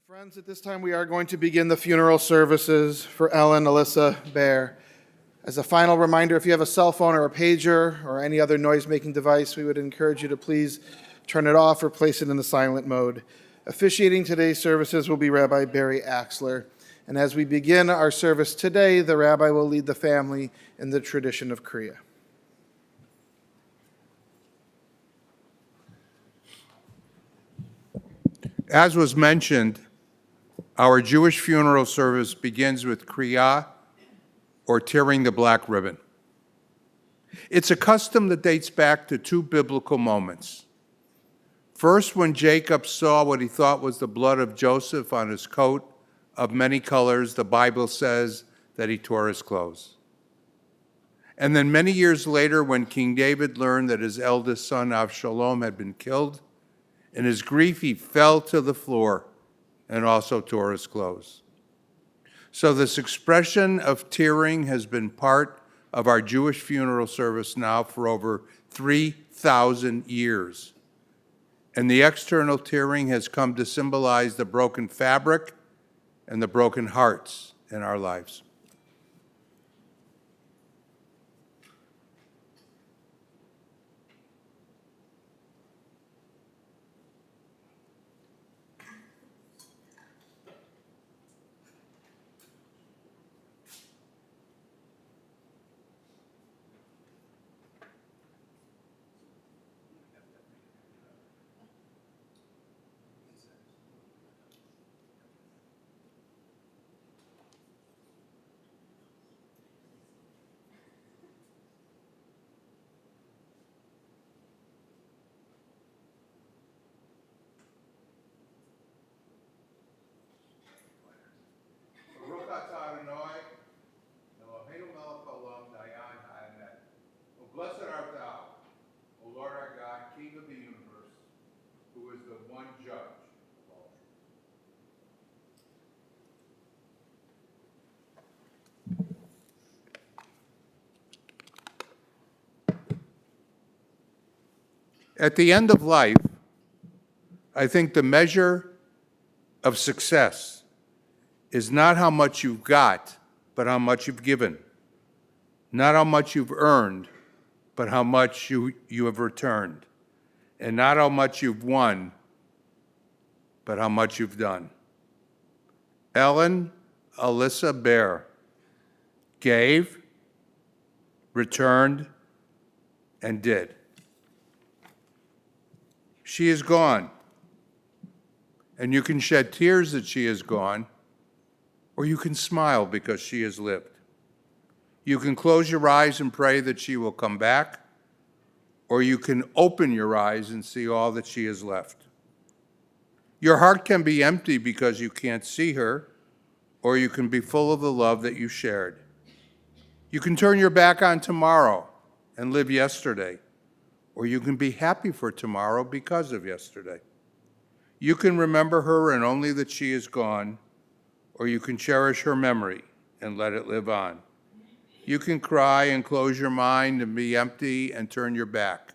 Friends, at this time we are going to begin the funeral services for Ellen, Alisa, Baer. As a final reminder, if you have a cell phone or a pager or any other noise-making device, we would encourage you to please turn it off or place it in the silent mode. Officiating today's services will be Rabbi Barry Axler. And as we begin our service today, the rabbi will lead the family in the tradition of Kriya. As was mentioned, our Jewish funeral service begins with Kriya, or tearing the black ribbon. It's a custom that dates back to two biblical moments. First, when Jacob saw what he thought was the blood of Joseph on his coat of many colors, the Bible says that he tore his clothes. And then many years later, when King David learned that his eldest son Avshalom had been killed, in his grief he fell to the floor and also tore his clothes. So this expression of tearing has been part of our Jewish funeral service now for over 3,000 years. And the external tearing has come to symbolize the broken fabric and the broken hearts in our lives. Blessed art thou, O Lord our God, King of the universe, who is the one judge of all truth. At the end of life, I think the measure of success is not how much you've got, but how much you've given. Not how much you've earned, but how much you have returned. And not how much you've won, but how much you've done. Ellen Alisa Baer gave, returned, and did. She is gone. And you can shed tears that she is gone, or you can smile because she has lived. You can close your eyes and pray that she will come back, or you can open your eyes and see all that she has left. Your heart can be empty because you can't see her, or you can be full of the love that you shared. You can turn your back on tomorrow and live yesterday, or you can be happy for tomorrow because of yesterday. You can remember her and only that she is gone, or you can cherish her memory and let it live on. You can cry and close your mind and be empty and turn your back.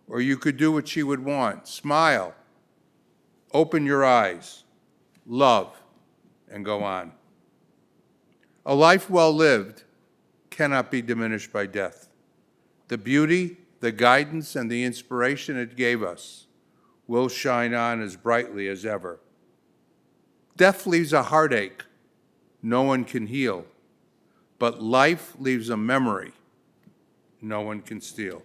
Or you could do what she would want, smile, open your eyes, love, and go on. A life well lived cannot be diminished by death. The beauty, the guidance, and the inspiration it gave us will shine on as brightly as ever. Death leaves a heartache no one can heal, but life leaves a memory no one can steal.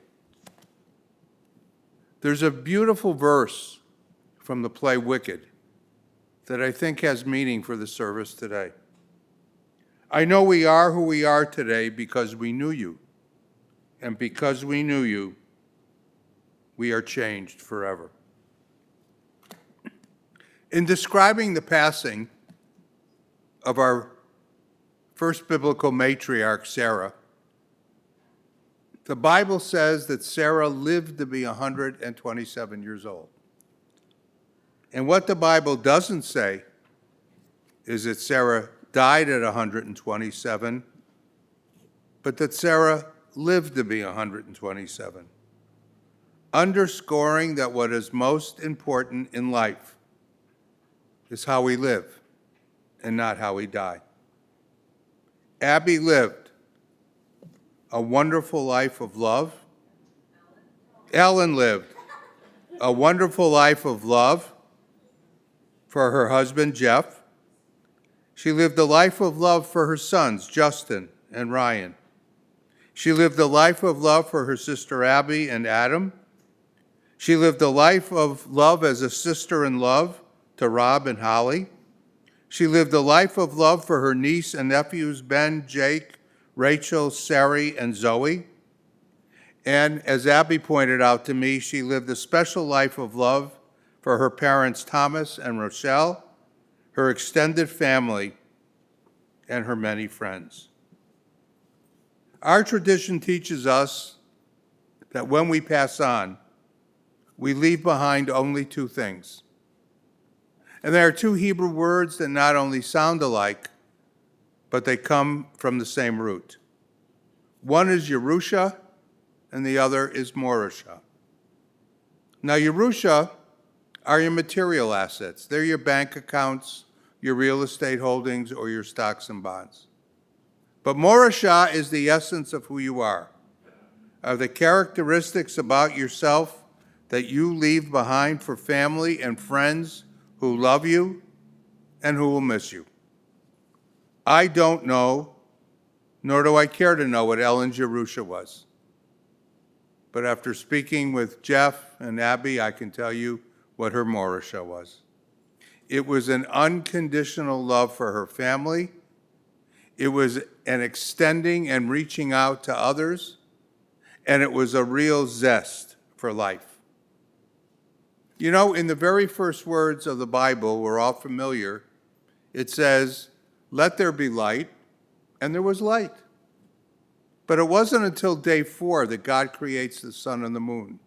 There's a beautiful verse from the play Wicked that I think has meaning for the service today. I know we are who we are today because we knew you, and because we knew you, we are changed forever. In describing the passing of our first biblical matriarch, Sarah, the Bible says that Sarah lived to be 127 years old. And what the Bible doesn't say is that Sarah died at 127, but that Sarah lived to be 127, underscoring that what is most important in life is how we live and not how we die. Abby lived a wonderful life of love. Ellen lived a wonderful life of love for her husband, Jeff. She lived a life of love for her sons, Justin and Ryan. She lived a life of love for her sister Abby and Adam. She lived a life of love as a sister-in-love to Rob and Holly. She lived a life of love for her niece and nephews, Ben, Jake, Rachel, Sari, and Zoe. And as Abby pointed out to me, she lived a special life of love for her parents, Thomas and Rochelle, her extended family, and her many friends. Our tradition teaches us that when we pass on, we leave behind only two things. And there are two Hebrew words that not only sound alike, but they come from the same root. One is Yerusha, and the other is Morosha. Now, Yerusha are your material assets. They're your bank accounts, your real estate holdings, or your stocks and bonds. But Morosha is the essence of who you are the characteristics about yourself that you leave behind for family and friends who love you and who will miss you. I don't know, nor do I care to know what Ellen's Yerusha was. But after speaking with Jeff and Abby, I can tell you what her Morosha was. It was an unconditional love for her family. It was an extending and reaching out to others. And it was a real zest for life. You know, in the very first words of the Bible, we're all familiar, it says, "Let there be light," and there was light. But it wasn't until day 4 that God creates the sun and the moon.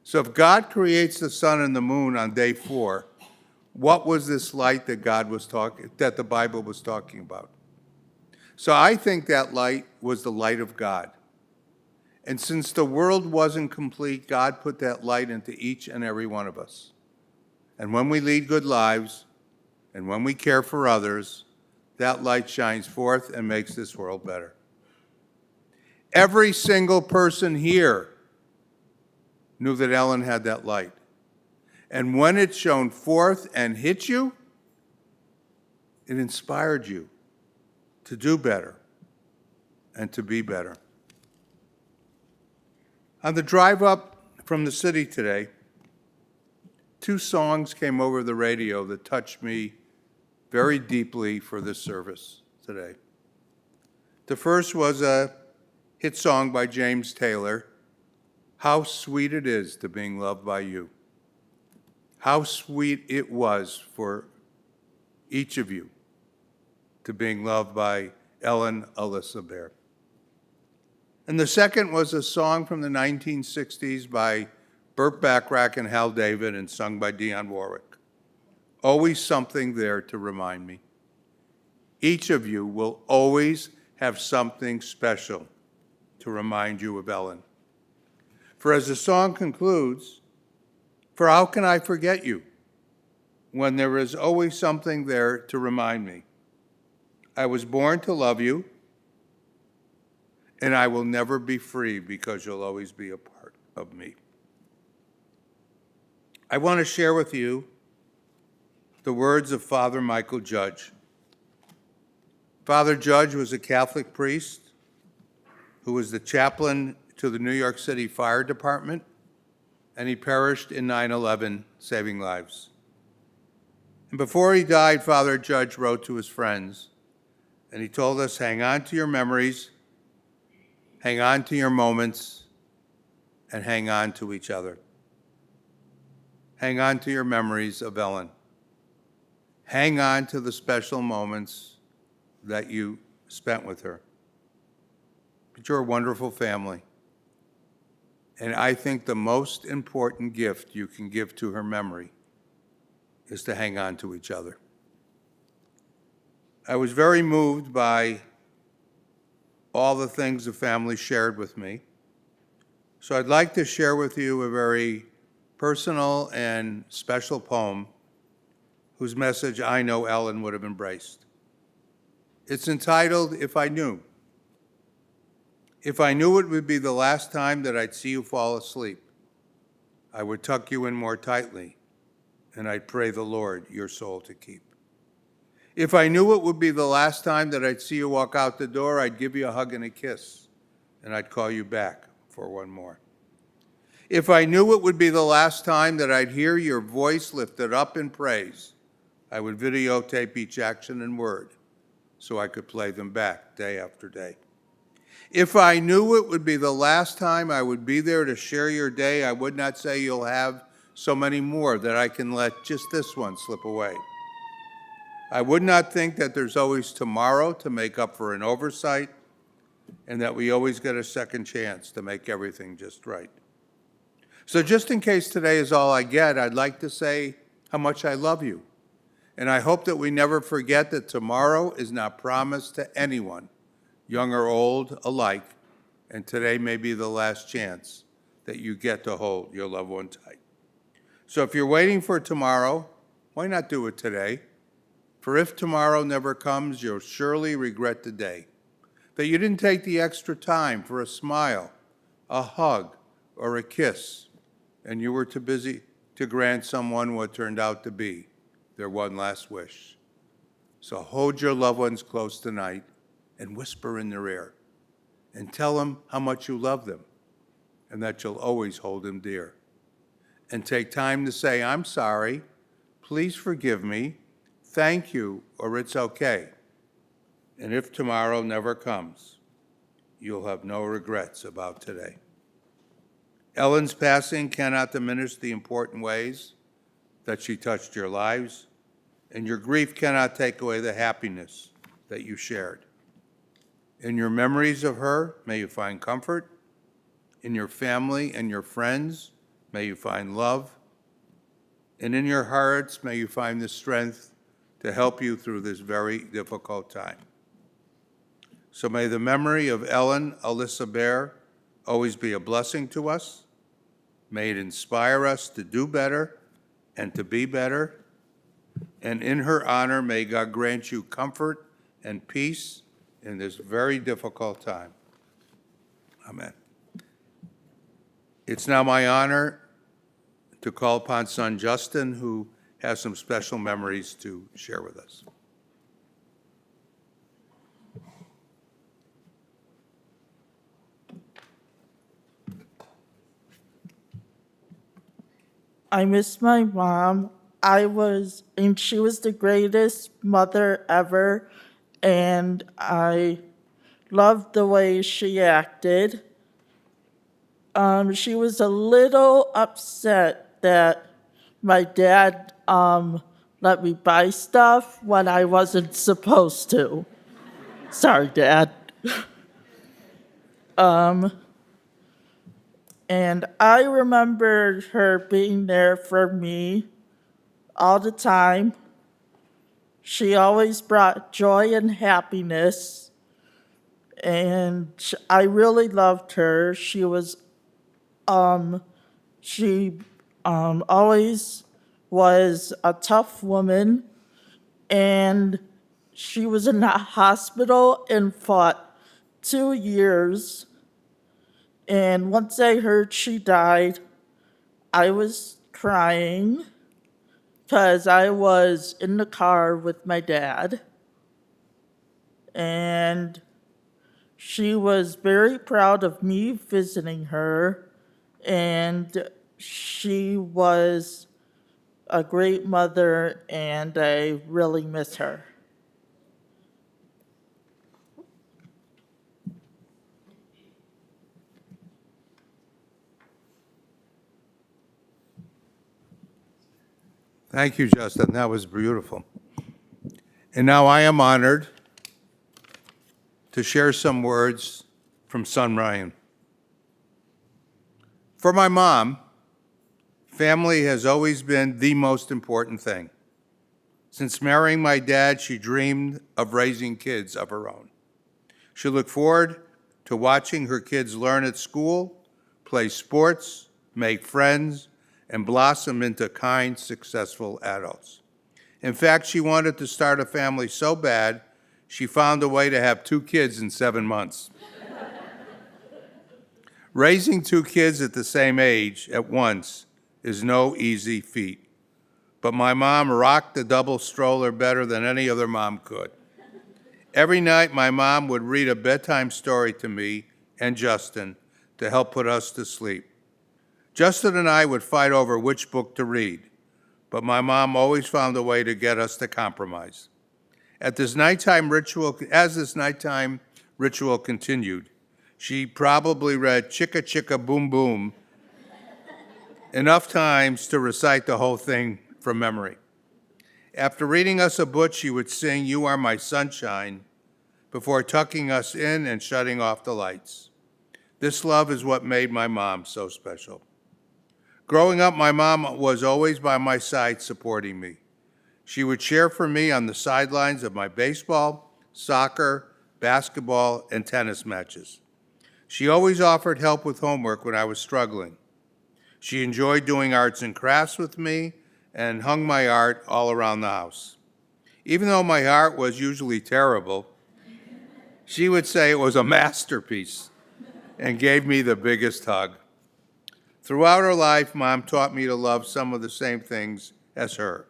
So if God creates the sun and the moon on day 4, what was this light that that the Bible was talking about? So I think that light was the light of God. And since the world wasn't complete, God put that light into each and every one of us. And when we lead good lives, and when we care for others, that light shines forth and makes this world better. Every single person here knew that Ellen had that light. And when it shone forth and hit you, it inspired you to do better and to be better. On the drive up from the city today, 2 songs came over the radio that touched me very deeply for this service today. The first was a hit song by James Taylor, "How Sweet It Is to Being Loved by You." How sweet it was for each of you to being loved by Ellen Alisa Baer. And the second was a song from the 1960s by Burt Bacharach and Hal David and sung by Dionne Warwick. Always something there to remind me. Each of you will always have something special to remind you of Ellen. For as the song concludes, "For how can I forget you when there is always something there to remind me? I was born to love you, and I will never be free because you'll always be a part of me." I want to share with you the words of Father Michael Judge. Father Judge was a Catholic priest who was the chaplain to the New York City Fire Department, and he perished in 9/11, saving lives. And before he died, Father Judge wrote to his friends, and he told us, hang on to your memories, hang on to your moments, and hang on to each other. Hang on to your memories of Ellen. Hang on to the special moments that you spent with her. But you're a wonderful family. And I think the most important gift you can give to her memory is to hang on to each other. I was very moved by all the things the family shared with me. So I'd like to share with you a very personal and special poem whose message I know Ellen would have embraced. It's entitled, If I Knew. If I knew it would be the last time that I'd see you fall asleep, I would tuck you in more tightly, and I'd pray the Lord your soul to keep. If I knew it would be the last time that I'd see you walk out the door, I'd give you a hug and a kiss, and I'd call you back for one more. If I knew it would be the last time that I'd hear your voice lifted up in praise, I would videotape each action and word so I could play them back day after day. If I knew it would be the last time I would be there to share your day, I would not say you'll have so many more that I can let just this one slip away. I would not think that there's always tomorrow to make up for an oversight and that we always get a second chance to make everything just right. So just in case today is all I get, I'd like to say how much I love you. And I hope that we never forget that tomorrow is not promised to anyone, young or old alike, and today may be the last chance that you get to hold your loved one tight. So if you're waiting for tomorrow, why not do it today? For if tomorrow never comes, you'll surely regret the day that you didn't take the extra time for a smile, a hug, or a kiss, and you were too busy to grant someone what turned out to be their one last wish. So hold your loved ones close tonight and whisper in their ear and tell them how much you love them and that you'll always hold them dear. And take time to say, I'm sorry, please forgive me, thank you, or it's okay. And if tomorrow never comes, you'll have no regrets about today. Ellen's passing cannot diminish the important ways that she touched your lives, and your grief cannot take away the happiness that you shared. In your memories of her, may you find comfort. In your family and your friends, may you find love. And in your hearts, may you find the strength to help you through this very difficult time. So may the memory of Ellen Alisa Baer always be a blessing to us. May it inspire us to do better and to be better. And in her honor, may God grant you comfort and peace in this very difficult time. Amen. It's now my honor to call upon son Justin, who has some special memories to share with us. I miss my mom. And she was the greatest mother ever, and I loved the way she acted. She was a little upset that my dad let me buy stuff when I wasn't supposed to. Sorry, Dad. And I remember her being there for me all the time. She always brought joy and happiness, and I really loved her. She always was a tough woman, and she was in the hospital and fought 2 years. And once I heard she died, I was crying because I was in the car with my dad. And she was very proud of me visiting her. And she was a great mother, and I really miss her. Thank you, Justin. That was beautiful. And now I am honored to share some words from son Ryan. For my mom, family has always been the most important thing. Since marrying my dad, she dreamed of raising kids of her own. She looked forward to watching her kids learn at school, play sports, make friends, and blossom into kind, successful adults. In fact, she wanted to start a family so bad, she found a way to have 2 kids in 7 months. Raising 2 kids at the same age at once is no easy feat. But my mom rocked the double stroller better than any other mom could. Every night, my mom would read a bedtime story to me and Justin to help put us to sleep. Justin and I would fight over which book to read, but my mom always found a way to get us to compromise. As this nighttime ritual continued, she probably read Chicka Chicka Boom Boom enough times to recite the whole thing from memory. After reading us a book, she would sing "You Are My Sunshine" before tucking us in and shutting off the lights. This love is what made my mom so special. Growing up, my mom was always by my side supporting me. She would cheer for me on the sidelines of my baseball, soccer, basketball, and tennis matches. She always offered help with homework when I was struggling. She enjoyed doing arts and crafts with me and hung my art all around the house. Even though my art was usually terrible, she would say it was a masterpiece and gave me the biggest hug. Throughout her life, Mom taught me to love some of the same things as her.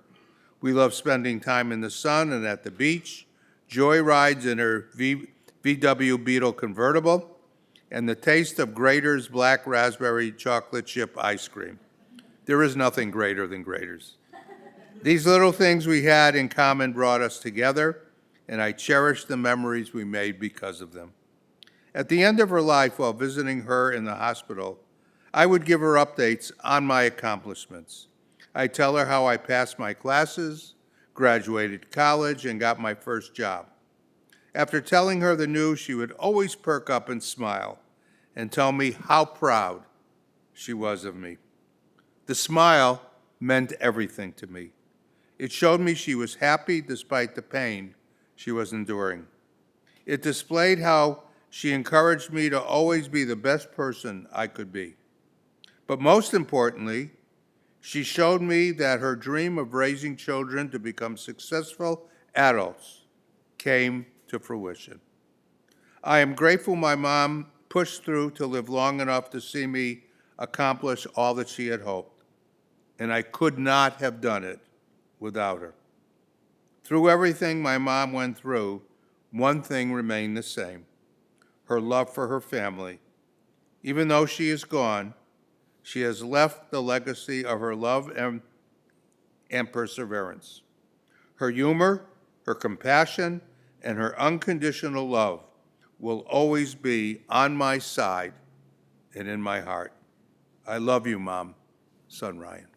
We loved spending time in the sun and at the beach, joy rides in her VW Beetle convertible, and the taste of Grater's black raspberry chocolate chip ice cream. There is nothing greater than Grater's. These little things we had in common brought us together, and I cherish the memories we made because of them. At the end of her life, while visiting her in the hospital, I would give her updates on my accomplishments. I'd tell her how I passed my classes, graduated college, and got my first job. After telling her the news, she would always perk up and smile and tell me how proud she was of me. The smile meant everything to me. It showed me she was happy despite the pain she was enduring. It displayed how she encouraged me to always be the best person I could be. But most importantly, she showed me that her dream of raising children to become successful adults came to fruition. I am grateful my mom pushed through to live long enough to see me accomplish all that she had hoped, and I could not have done it without her. Through everything my mom went through, one thing remained the same: her love for her family. Even though she is gone, she has left the legacy of her love and perseverance. Her humor, her compassion, and her unconditional love will always be on my side and in my heart. I love you, Mom. Son Ryan.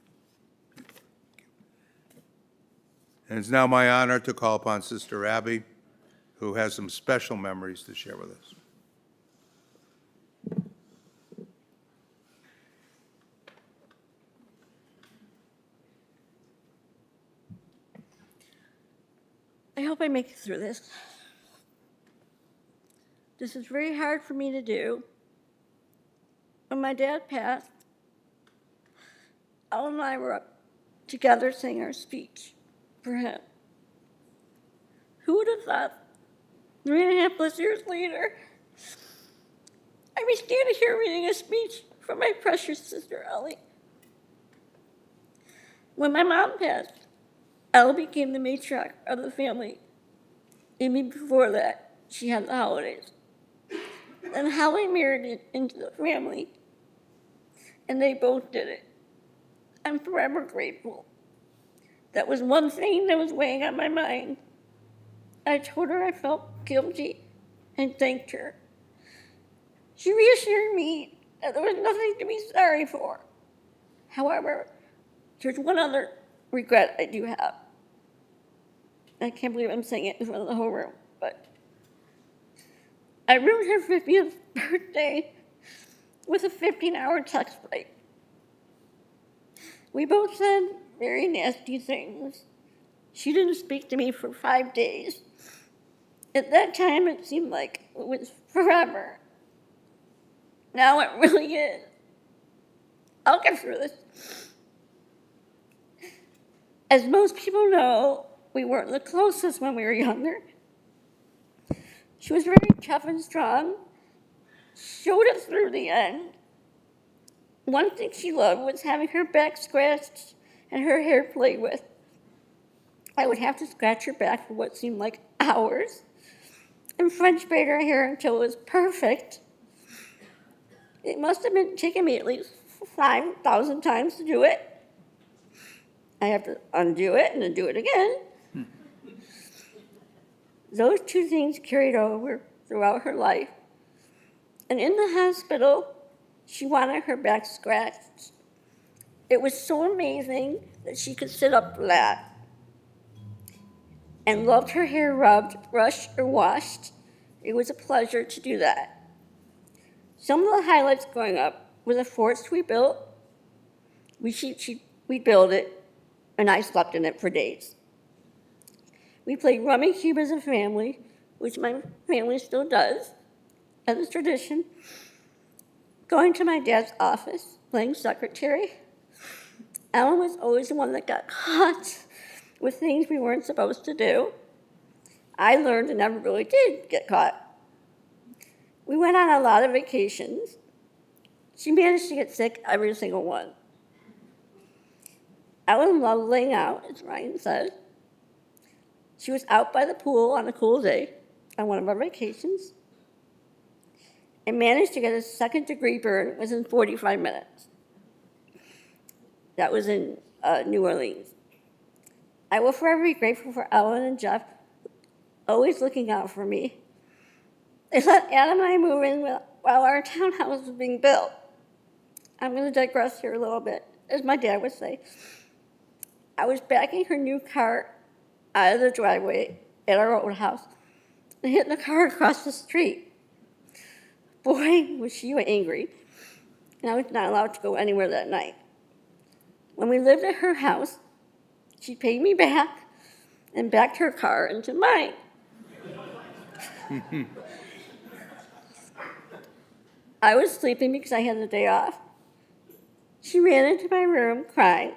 And it's now my honor to call upon Sister Abby, who has some special memories to share with us. I hope I make it through this. This is very hard for me to do. When my dad passed, Al and I were up together saying our speech for him. Who would have thought 3.5+ years later, I'd be standing here reading a speech from my precious sister, Ellie. When my mom passed, Elle became the matriarch of the family. Even before that, she had the holidays. And Holly married into the family, and they both did it. I'm forever grateful. That was one thing that was weighing on my mind. I told her I felt guilty and thanked her. She reassured me that there was nothing to be sorry for. However, there's one other regret I do have. I can't believe I'm saying it in front of the whole room, but I ruined her 50th birthday with a 15-hour text fight. We both said very nasty things. She didn't speak to me for 5 days. At that time, it seemed like it was forever. Now it really is. I'll get through this. As most people know, we weren't the closest when we were younger. She was very tough and strong, showed us through the end. One thing she loved was having her back scratched and her hair played with. I would have to scratch her back for what seemed like hours and French braid her hair until it was perfect. It must have been taking me at least 5,000 times to do it. I have to undo it and then do it again. Those two things carried over throughout her life. And in the hospital, she wanted her back scratched. It was so amazing that she could sit up flat and loved her hair rubbed, brushed, or washed. It was a pleasure to do that. Some of the highlights growing up were the forts we built. We built it, and I slept in it for days. We played rummy cube as a family, which my family still does, as a tradition. Going to my dad's office, playing secretary. Alan was always the one that got caught with things we weren't supposed to do. I learned and never really did get caught. We went on a lot of vacations. She managed to get sick every single one. Ellen loved laying out, as Ryan said. She was out by the pool on a cool day on one of our vacations and managed to get a second-degree burn within 45 minutes. That was in New Orleans. I will forever be grateful for Ellen and Jeff always looking out for me. They let Adam and I move in while our townhouse was being built. I'm going to digress here a little bit, as my dad would say. I was backing her new car out of the driveway at our old house and hitting the car across the street. Boy, was she angry, and I was not allowed to go anywhere that night. When we lived at her house, she paid me back and backed her car into mine. I was sleeping because I had the day off. She ran into my room crying.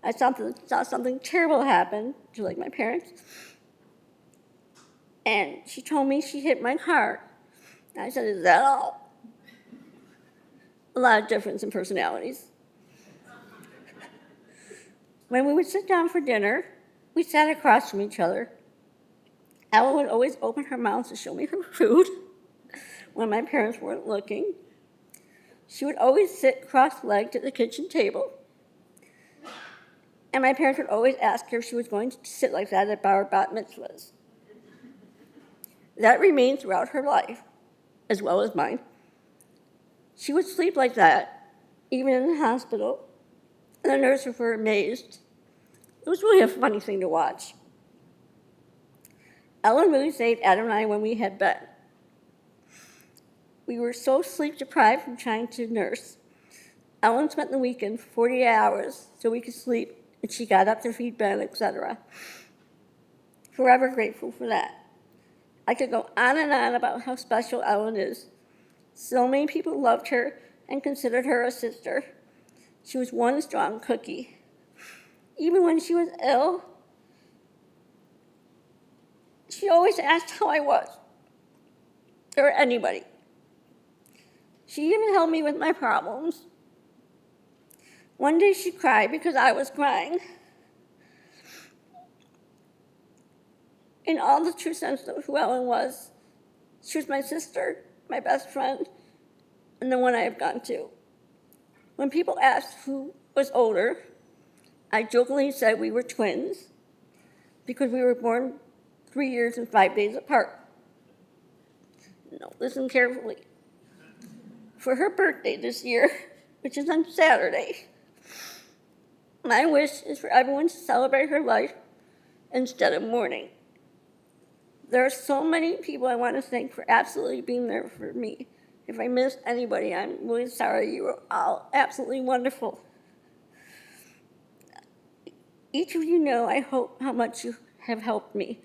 I saw something terrible happen to like my parents. And she told me she hit my car. I said, is that all? A lot of difference in personalities. When we would sit down for dinner, we sat across from each other. Ellen would always open her mouth to show me her food when my parents weren't looking. She would always sit cross-legged at the kitchen table. And my parents would always ask her if she was going to sit like that at Baer bat mitzvahs. That remained throughout her life, as well as mine. She would sleep like that, even in the hospital, and the nurses were amazed. It was really a funny thing to watch. Ellen really saved Adam and I when we had bed. We were so sleep-deprived from trying to nurse. Ellen spent the weekend 48 hours so we could sleep, and she got up to feed Ben, etc. Forever grateful for that. I could go on and on about how special Ellen is. So many people loved her and considered her a sister. She was one strong cookie. Even when she was ill, she always asked how I was, or anybody. She even helped me with my problems. One day she cried because I was crying. In all the true sense of who Ellen was, she was my sister, my best friend, and the one I have gone to. When people asked who was older, I jokingly said we were twins because we were born 3 years and 5 days apart. No, listen carefully. For her birthday this year, which is on Saturday, my wish is for everyone to celebrate her life instead of mourning. There are so many people I want to thank for absolutely being there for me. If I missed anybody, I'm really sorry. You were all absolutely wonderful. Each of you know, I hope, how much you have helped me.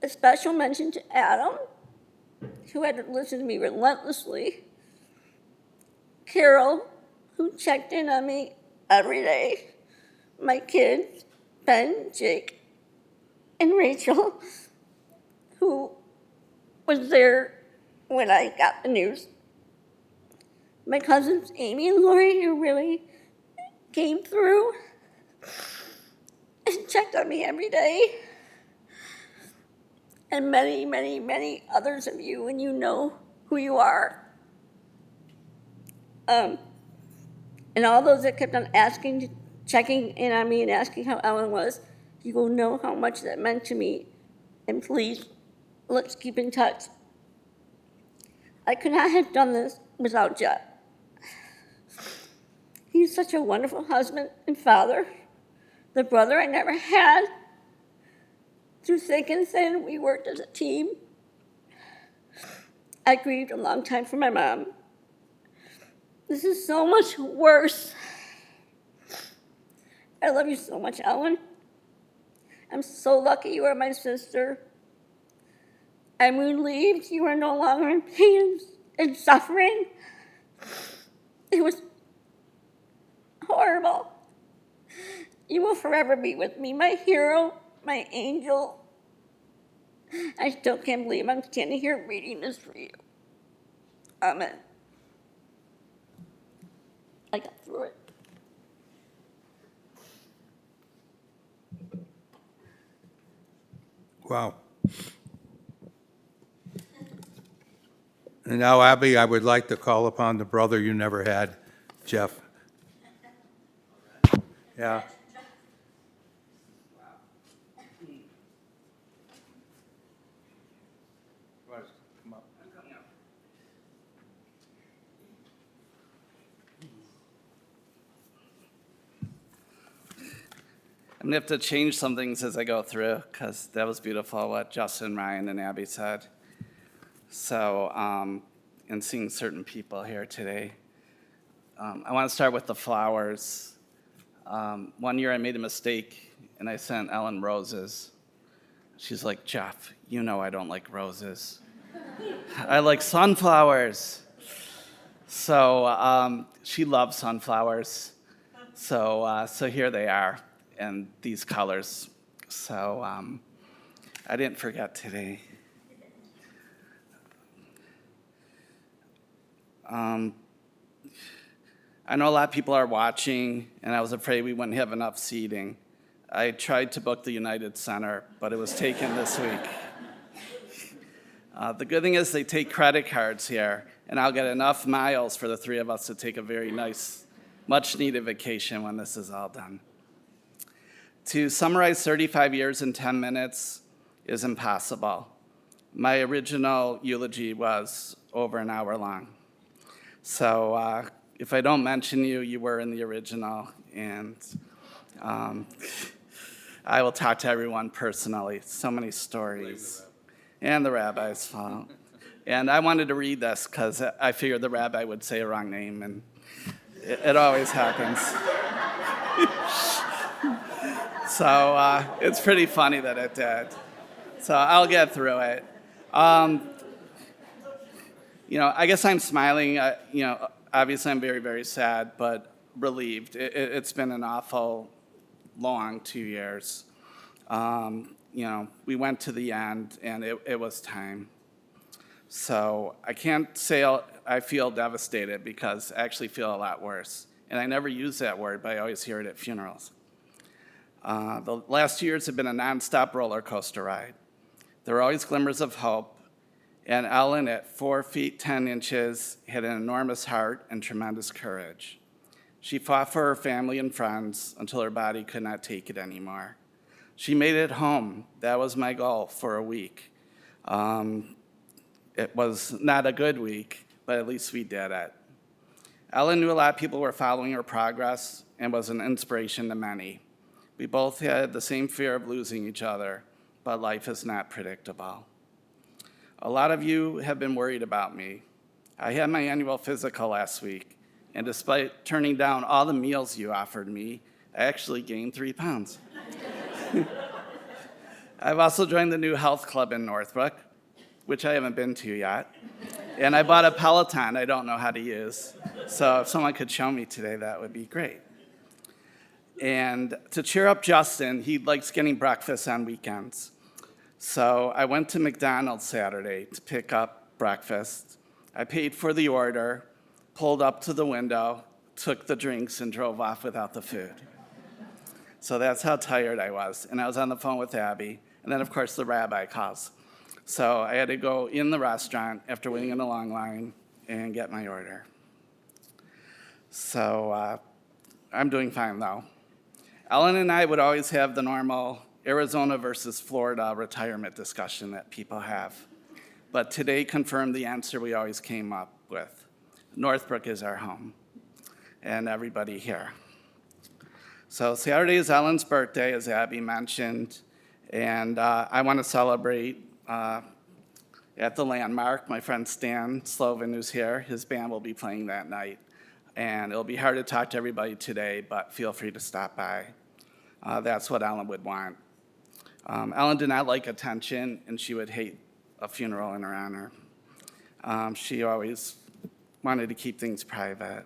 A special mention to Adam, who had to listen to me relentlessly. Carol, who checked in on me every day. My kids, Ben, Jake, and Rachel, who was there when I got the news. My cousins Amy and Lori, who really came through and checked on me every day. And many, many, many others of you, and you know who you are. And all those that kept on asking, checking in on me and asking how Ellen was, you will know how much that meant to me. And please, let's keep in touch. I could not have done this without Jeff. He's such a wonderful husband and father, the brother I never had. Through thick and thin, we worked as a team. I grieved a long time for my mom. This is so much worse. I love you so much, Ellen. I'm so lucky you are my sister. I'm relieved you are no longer in pain and suffering. It was horrible. You will forever be with me, my hero, my angel. I still can't believe I'm standing here reading this for you. Amen. I got through it. Wow. And now, Abby, I would like to call upon the brother you never had, Jeff. Yeah. I'm gonna have to change some things as I go through, because that was beautiful what Justin, Ryan, and Abby said. So, and seeing certain people here today. I want to start with the flowers. One year I made a mistake and I sent Ellen roses. She's like, Jeff, you know I don't like roses. I like sunflowers. So she loves sunflowers. So here they are in these colors. So I didn't forget today. I know a lot of people are watching, and I was afraid we wouldn't have enough seating. I tried to book the United Center, but it was taken this week. The good thing is they take credit cards here, and I'll get enough miles for the three of us to take a very nice, much-needed vacation when this is all done. To summarize 35 years in 10 minutes is impossible. My original eulogy was over an hour long. So if I don't mention you, you were in the original, and I will talk to everyone personally. So many stories. And the rabbi's fault. And I wanted to read this because I figured the rabbi would say a wrong name, and it always happens. So it's pretty funny that it did. So I'll get through it. I guess I'm smiling. Obviously I'm very, very sad, but relieved. It's been an awful long 2 years. We went to the end, and it was time. So I can't say I feel devastated, because I actually feel a lot worse. And I never use that word, but I always hear it at funerals. The last 2 years have been a nonstop roller coaster ride. There are always glimmers of hope. And Ellen, at 4 feet 10 inches, had an enormous heart and tremendous courage. She fought for her family and friends until her body could not take it anymore. She made it home. That was my goal for a week. It was not a good week, but at least we did it. Ellen knew a lot of people were following her progress and was an inspiration to many. We both had the same fear of losing each other, but life is not predictable. A lot of you have been worried about me. I had my annual physical last week, and despite turning down all the meals you offered me, I actually gained 3 pounds. I've also joined the new health club in Northbrook, which I haven't been to yet. And I bought a Peloton I don't know how to use. So if someone could show me today, that would be great. And to cheer up Justin, he likes getting breakfast on weekends. So I went to McDonald's Saturday to pick up breakfast. I paid for the order, pulled up to the window, took the drinks, and drove off without the food. So that's how tired I was. And I was on the phone with Abby. And then, of course, the rabbi calls. So I had to go in the restaurant after waiting in a long line and get my order. So I'm doing fine, though. Ellen and I would always have the normal Arizona versus Florida retirement discussion that people have. But today confirmed the answer we always came up with. Northbrook is our home, and everybody here. So Saturday is Ellen's birthday, as Abby mentioned, and I want to celebrate at the Landmark. My friend Stan Slovan, who's here, his band will be playing that night. And it'll be hard to talk to everybody today, but feel free to stop by. That's what Ellen would want. Ellen did not like attention, and she would hate a funeral in her honor. She always wanted to keep things private.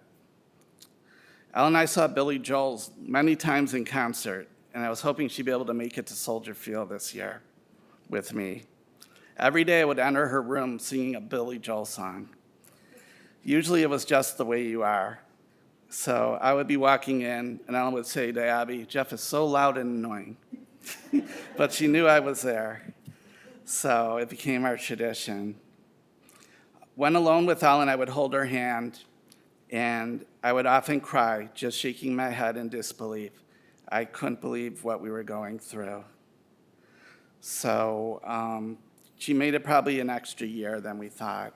Ellen and I saw Billy Joel many times in concert, and I was hoping she'd be able to make it to Soldier Field this year with me. Every day I would enter her room singing a Billy Joel song. Usually it was Just the Way You Are. So I would be walking in, and Ellen would say to Abby, "Jeff is so loud and annoying." But she knew I was there. So it became our tradition. When alone with Ellen, I would hold her hand, and I would often cry, just shaking my head in disbelief. I couldn't believe what we were going through. So she made it probably an extra year than we thought.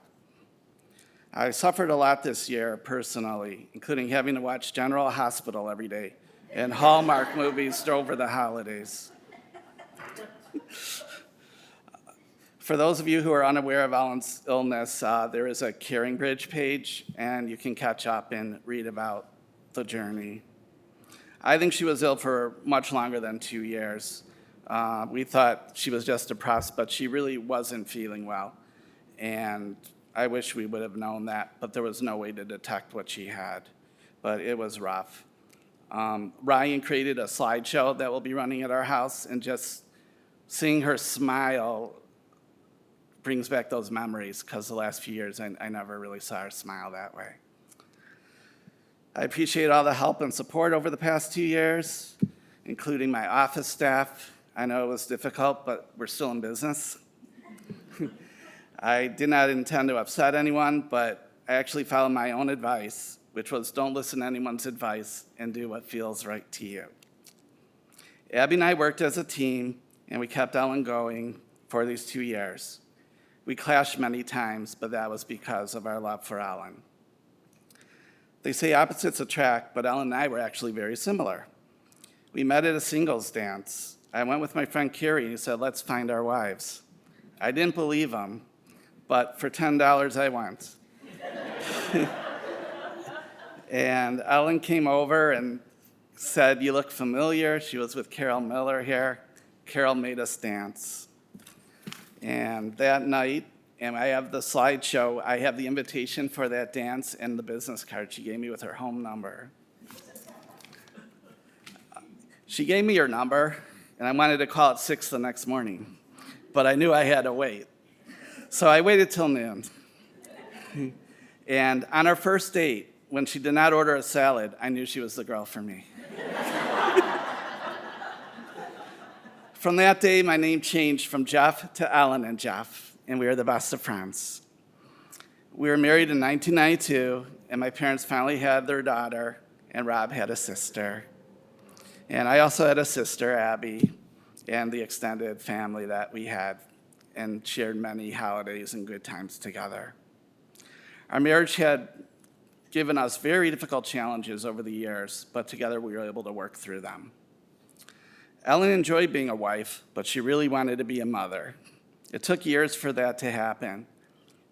I suffered a lot this year personally, including having to watch General Hospital every day and Hallmark movies over the holidays. For those of you who are unaware of Ellen's illness, there is a Caring Bridge page, and you can catch up and read about the journey. I think she was ill for much longer than 2 years. We thought she was just depressed, but she really wasn't feeling well. And I wish we would have known that, but there was no way to detect what she had. But it was rough. Ryan created a slideshow that will be running at our house, and just seeing her smile brings back those memories, because the last few years I never really saw her smile that way. I appreciate all the help and support over the past 2 years, including my office staff. I know it was difficult, but we're still in business. I did not intend to upset anyone, but I actually followed my own advice, which was don't listen to anyone's advice and do what feels right to you. Abby and I worked as a team, and we kept Ellen going for these 2 years. We clashed many times, but that was because of our love for Ellen. They say opposites attract, but Ellen and I were actually very similar. We met at a singles dance. I went with my friend Carrie, and he said, "Let's find our wives." I didn't believe him, but for $10 I went. And Ellen came over and said, "You look familiar." She was with Carol Miller here. Carol made us dance. And that night, and I have the slideshow, I have the invitation for that dance and the business card she gave me with her home number. She gave me her number, and I wanted to call at 6 the next morning, but I knew I had to wait. So I waited till noon. And on our first date, when she did not order a salad, I knew she was the girl for me. From that day, my name changed from Jeff to Ellen and Jeff, and we are the best of friends. We were married in 1992, and my parents finally had their daughter, and Rob had a sister. And I also had a sister, Abby, and the extended family that we had, and shared many holidays and good times together. Our marriage had given us very difficult challenges over the years, but together we were able to work through them. Ellen enjoyed being a wife, but she really wanted to be a mother. It took years for that to happen.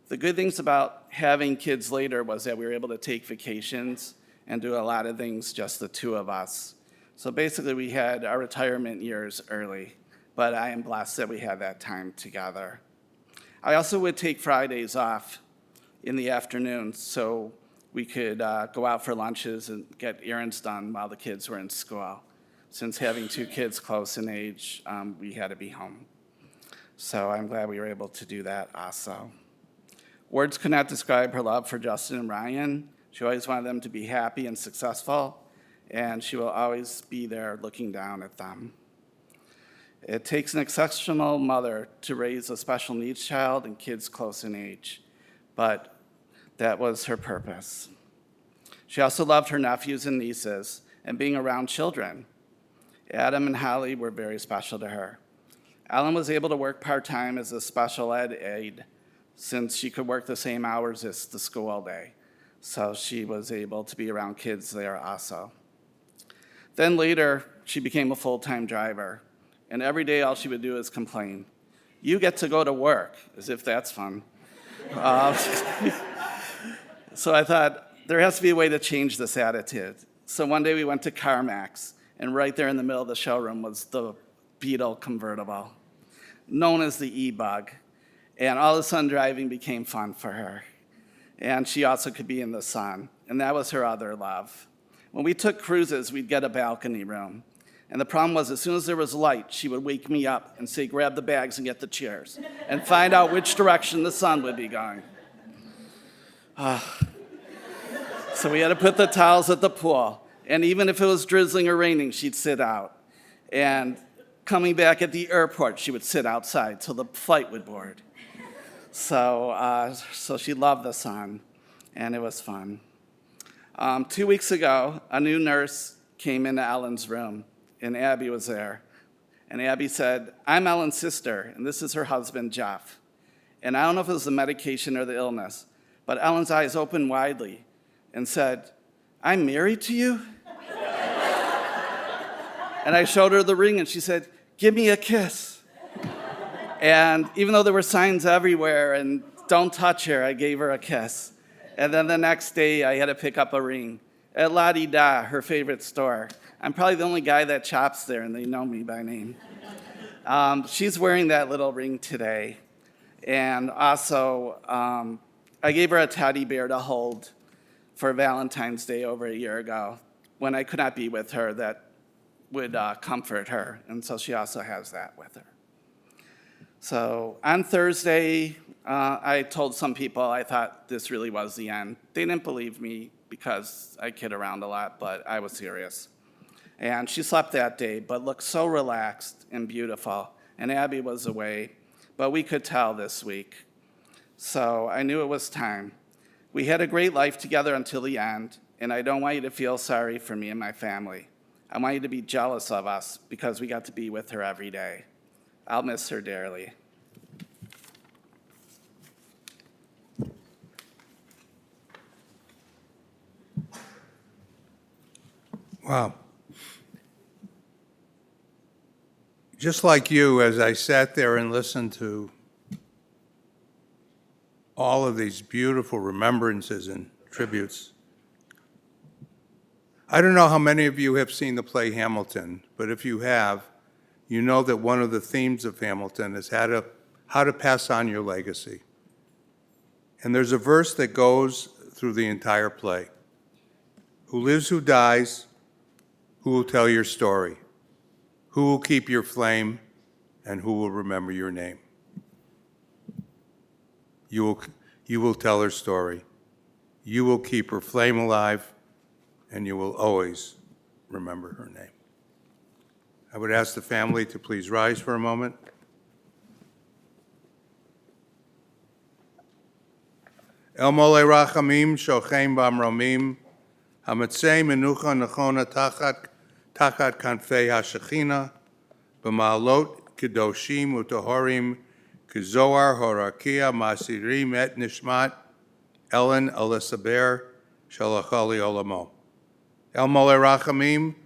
The good things about having kids later was that we were able to take vacations and do a lot of things just the two of us. So basically we had our retirement years early, but I am blessed that we had that time together. I also would take Fridays off in the afternoon so we could go out for lunches and get errands done while the kids were in school. since having 2 kids close in age, we had to be home. So I'm glad we were able to do that also. Words could not describe her love for Justin and Ryan. She always wanted them to be happy and successful, and she will always be there looking down at them. It takes an exceptional mother to raise a special needs child and kids close in age, but that was her purpose. She also loved her nephews and nieces and being around children. Adam and Holly were very special to her. Ellen was able to work part-time as a special ed aide since she could work the same hours as the school day. So she was able to be around kids there also. Then later, she became a full-time driver. And every day, all she would do is complain. You get to go to work, as if that's fun. So I thought, there has to be a way to change this attitude. So one day we went to CarMax, and right there in the middle of the showroom was the Beetle convertible, known as the E-Bug. And all of a sudden, driving became fun for her. And she also could be in the sun, and that was her other love. When we took cruises, we'd get a balcony room. And the problem was, as soon as there was light, she would wake me up and say, grab the bags and get the chairs, and find out which direction the sun would be going. So we had to put the towels at the pool. And even if it was drizzling or raining, she'd sit out. And coming back at the airport, she would sit outside till the flight would board. So she loved the sun, and it was fun. 2 weeks ago, a new nurse came into Ellen's room, and Abby was there. And Abby said, I'm Ellen's sister, and this is her husband, Jeff. And I don't know if it was the medication or the illness, but Ellen's eyes opened widely and said, I'm married to you? And I showed her the ring, and she said, give me a kiss. And even though there were signs everywhere and don't touch her, I gave her a kiss. And then the next day, I had to pick up a ring at La Di Da, her favorite store. I'm probably the only guy that shops there, and they know me by name. She's wearing that little ring today. And also, I gave her a teddy bear to hold for Valentine's Day over a year ago when I could not be with her that would comfort her. And so she also has that with her. So on Thursday, I told some people I thought this really was the end. They didn't believe me because I kid around a lot, but I was serious. And she slept that day, but looked so relaxed and beautiful. And Abby was away, but we could tell this week. So I knew it was time. We had a great life together until the end, and I don't want you to feel sorry for me and my family. I want you to be jealous of us because we got to be with her every day. I'll miss her dearly. Wow. Just like you, as I sat there and listened to all of these beautiful remembrances and tributes, I don't know how many of you have seen the play Hamilton, but if you have, you know that one of the themes of Hamilton is how to pass on your legacy. And there's a verse that goes through the entire play. Who lives, who dies, who will tell your story? Who will keep your flame, and who will remember your name? You will tell her story. You will keep her flame alive, and you will always remember her name. I would ask the family to please rise for a moment. El mole rachamim shochem bamromim, hamatzei menucha nechona tachat kanfei hashechina, b'ma'alot kedoshim u'tohorim, kezoar horakia masirim et nishmat, Ellen Alisa Baer, shalachali olamo. El mole rachamim,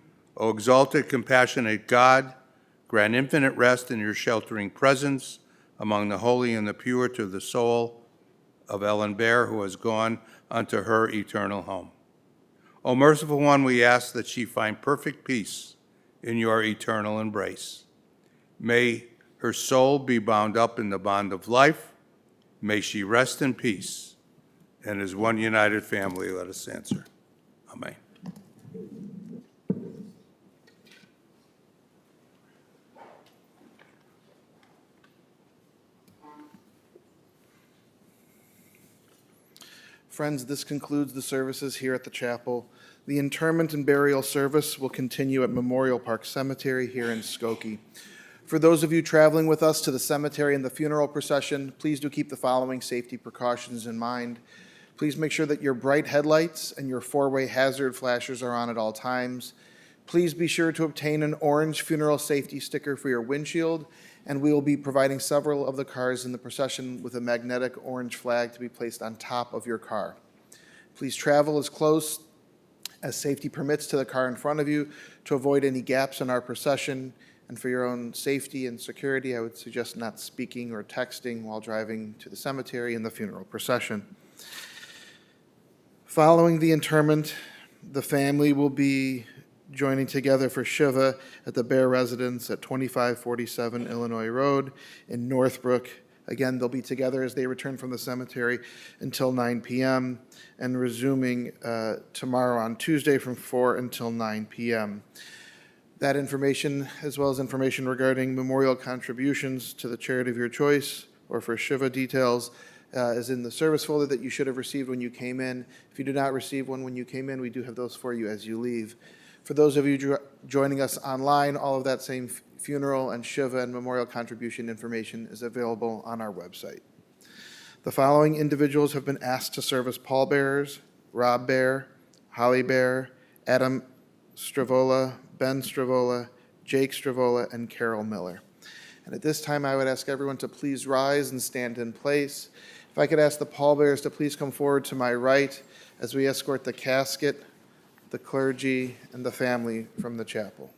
O exalted, compassionate God, grant infinite rest in your sheltering presence among the holy and the pure to the soul of Ellen Baer, who has gone unto her eternal home. O merciful one, we ask that she find perfect peace in your eternal embrace. May her soul be bound up in the bond of life. May she rest in peace. And as one united family, let us answer. Amen. Friends, this concludes the services here at the chapel. The interment and burial service will continue at Memorial Park Cemetery here in Skokie. For those of you traveling with us to the cemetery and the funeral procession, please do keep the following safety precautions in mind. Please make sure that your bright headlights and your four-way hazard flashers are on at all times. Please be sure to obtain an orange funeral safety sticker for your windshield, and we will be providing several of the cars in the procession with a magnetic orange flag to be placed on top of your car. Please travel as close as safety permits to the car in front of you to avoid any gaps in our procession. And for your own safety and security, I would suggest not speaking or texting while driving to the cemetery and the funeral procession. Following the interment, the family will be joining together for Shiva at the Baer residence at 2547 Illinois Road in Northbrook. Again, they'll be together as they return from the cemetery until 9 p.m. and resuming tomorrow on Tuesday from 4 until 9 p.m. That information, as well as information regarding memorial contributions to the charity of your choice or for Shiva details, is in the service folder that you should have received when you came in. If you did not receive one when you came in, we do have those for you as you leave. For those of you joining us online, all of that same funeral and Shiva and memorial contribution information is available on our website. The following individuals have been asked to serve as pallbearers: Rob Baer, Holly Baer, Adam Stravola, Ben Stravola, Jake Stravola, and Carol Miller. And at this time, I would ask everyone to please rise and stand in place. If I could ask the pallbearers to please come forward to my right as we escort the casket, the clergy, and the family from the chapel.